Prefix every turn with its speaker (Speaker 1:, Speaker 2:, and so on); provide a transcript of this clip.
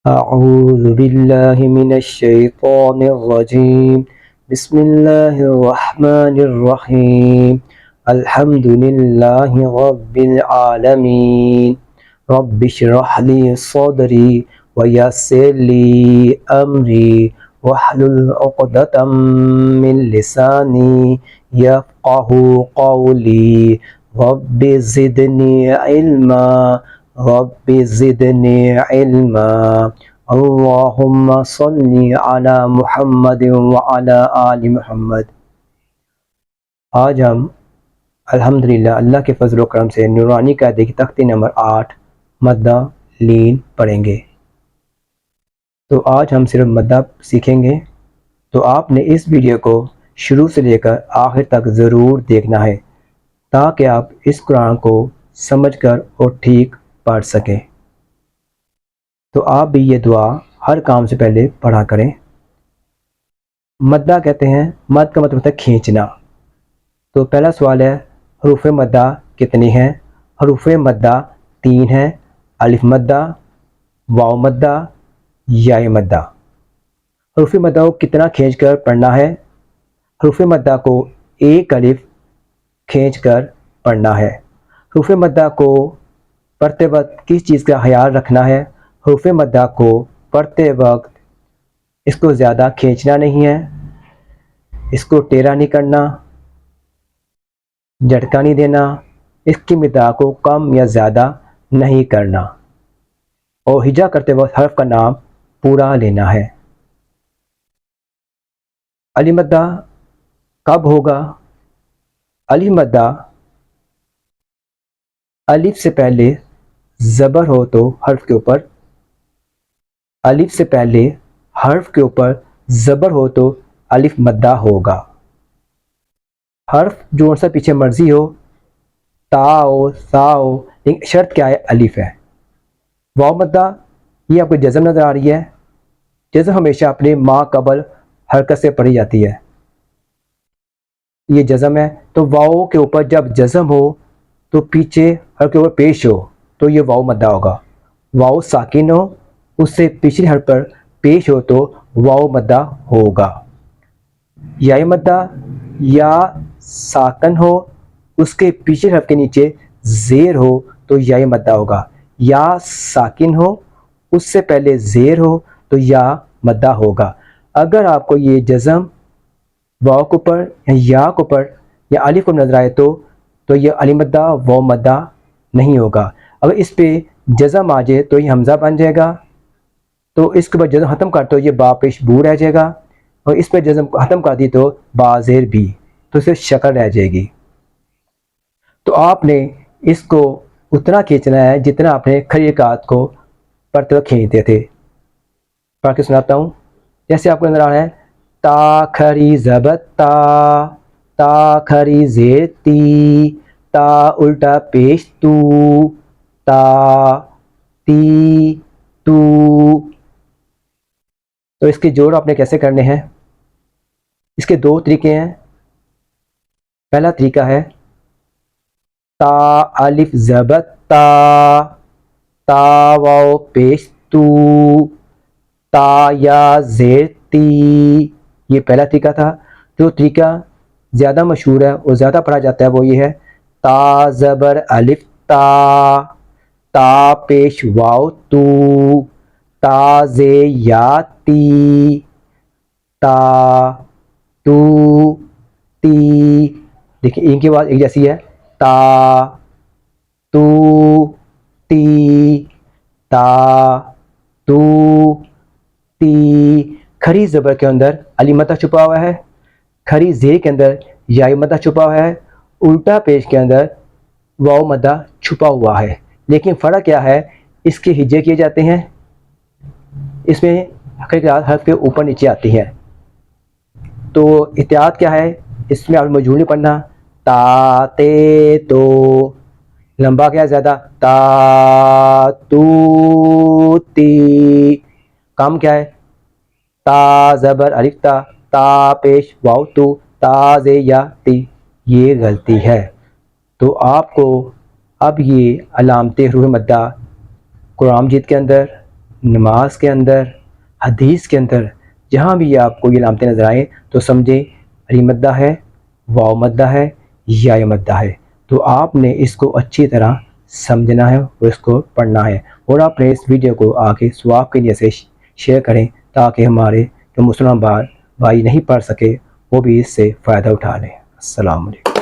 Speaker 1: أعوذ بالله من الشيطان الرجيم بسم الله الرحمن الرحيم الحمد لله رب العالمين رب اشرح لي صدري ويسر لي أمري واحلل عقدة من لساني يفقه قولي رب زدني علما رب زدنی علما اللہم صلی علی محمد وعلی آل محمد۔ آج ہم الحمدللہ اللہ کے فضل و کرم سے نورانی قاعدے کی تختی نمبر 8 مدہ لین پڑھیں گے۔ تو آج ہم صرف مدہ سیکھیں گے، تو آپ نے اس ویڈیو کو شروع سے لے کر آخر تک ضرور دیکھنا ہے تاکہ آپ اس قرآن کو سمجھ کر اور ٹھیک پڑھ سکیں۔ تو آپ بھی یہ دعا ہر کام سے پہلے پڑھا کریں۔ مدہ کہتے ہیں، مد کا مطلب ہوتا ہے کھینچنا۔ تو پہلا سوال ہے حروف مدہ کتنی ہیں؟ حروف مدہ 3 ہیں، الف مدہ، واو مدہ، یا مدہ۔ حروف مدہ کو کتنا کھینچ کر پڑھنا ہے؟ حروف مدہ کو ایک الف کھینچ کر پڑھنا ہے۔ حروف مدہ کو پڑھتے وقت کس چیز کا خیال رکھنا ہے؟ حروف مدہ کو پڑھتے وقت اس کو زیادہ کھینچنا نہیں ہے، اس کو ٹیڑھا نہیں کرنا، جھٹکا نہیں دینا، اس کی مقدار کو کم یا زیادہ نہیں کرنا، اور ہجا کرتے وقت حرف کا نام پورا لینا ہے۔ الف مدہ کب ہوگا؟ الف مدہ الف سے پہلے زبر ہو تو حرف کے اوپر، الف سے پہلے حرف کے اوپر زبر ہو تو الف مدہ ہوگا۔ حرف جو سا پیچھے مرضی ہو، تا ہو، سا ہو، لیکن شرط کیا ہے؟ الف ہے۔ واو مدہ یہ آپ کو جزم نظر آ رہی ہے، جزم ہمیشہ اپنے ما قبل حرکت سے پڑھی جاتی ہے، یہ جزم ہے۔ تو واو کے اوپر جب جزم ہو تو پیچھے حرف کے اوپر پیش ہو تو یہ واو مدہ ہوگا۔ واو ساکن ہو، اس سے پچھلی حرف پر پیش ہو تو واو مدہ ہوگا۔ یا مدہ یا ساکن ہو، اس کے پیچھے حرف کے نیچے زیر ہو تو یا مدہ ہوگا۔ یا ساکن ہو، اس سے پہلے زیر ہو تو یا مدہ ہوگا۔ اگر آپ کو یہ جزم واو کو پر یا کو پر یا الف کو نظر آئے تو یہ الف مدہ واو مدہ نہیں ہوگا۔ اگر اس پہ جزم آ جائے تو یہ حمزہ بن جائے گا، تو اس کے بعد جزم ختم کر تو یہ با پیش بو رہ جائے گا، اور اس پہ جزم ختم کر دی تو با زیر بی، تو اسے شکل رہ جائے گی۔ تو آپ نے اس کو اتنا کھینچنا ہے جتنا آپ نے کھڑی رکعت کو پڑھتے وقت کھینچتے تھے۔ پڑھ کے سناتا ہوں، جیسے آپ کو نظر آ رہا ہے، تا کھری زبر تا، تا کھری زیر تی، تا الٹا پیش تو، تا تی تو۔ تو اس کے جوڑ آپ نے کیسے کرنے ہیں؟ اس کے 2 طریقے ہیں۔ پہلا طریقہ ہے تا الف زبر تا، تا واو پیش تو، تا یا زیر تی، یہ پہلا طریقہ تھا۔ جو طریقہ زیادہ مشہور ہے اور زیادہ پڑھا جاتا ہے وہ یہ ہے، تا زبر الف تا، تا پیش واو تو، تا زے یا تی، تا تو تی۔ دیکھیں ان کی آواز ایک جیسی ہے، تا تو تی، تا تو تی۔ کھری زبر کے اندر الف مدہ چھپا ہوا ہے، کھری زیر کے اندر یا مدہ چھپا ہوا ہے، الٹا پیش کے اندر واو مدہ چھپا ہوا ہے۔ لیکن فرق کیا ہے؟ اس کے ہجے کیے جاتے ہیں، اس میں حرف کے اوپر نیچے آتی ہے۔ تو احتیاط کیا ہے؟ اس میں آپ مجھول نہیں پڑھنا، تا تے تو لمبا کیا زیادہ، تا تو تی، کم کیا ہے، تا زبر الف تا، تا پیش واو تو، تا زے یا تی، یہ غلطی ہے۔ تو آپ کو اب یہ علامت حروف مدہ قرآن مجید کے اندر، نماز کے اندر، حدیث کے اندر جہاں بھی آپ کو یہ علامتیں نظر آئیں تو سمجھیں علی مدہ ہے، واو مدہ ہے، یا مدہ ہے، تو آپ نے اس کو اچھی طرح سمجھنا ہے اور اس کو پڑھنا ہے، اور آپ نے اس ویڈیو کو آگے ثواب کے لیے سے شیئر کریں تاکہ ہمارے جو مسلمان بھائی نہیں پڑھ سکے وہ بھی اس سے فائدہ اٹھا لیں۔ السلام علیکم۔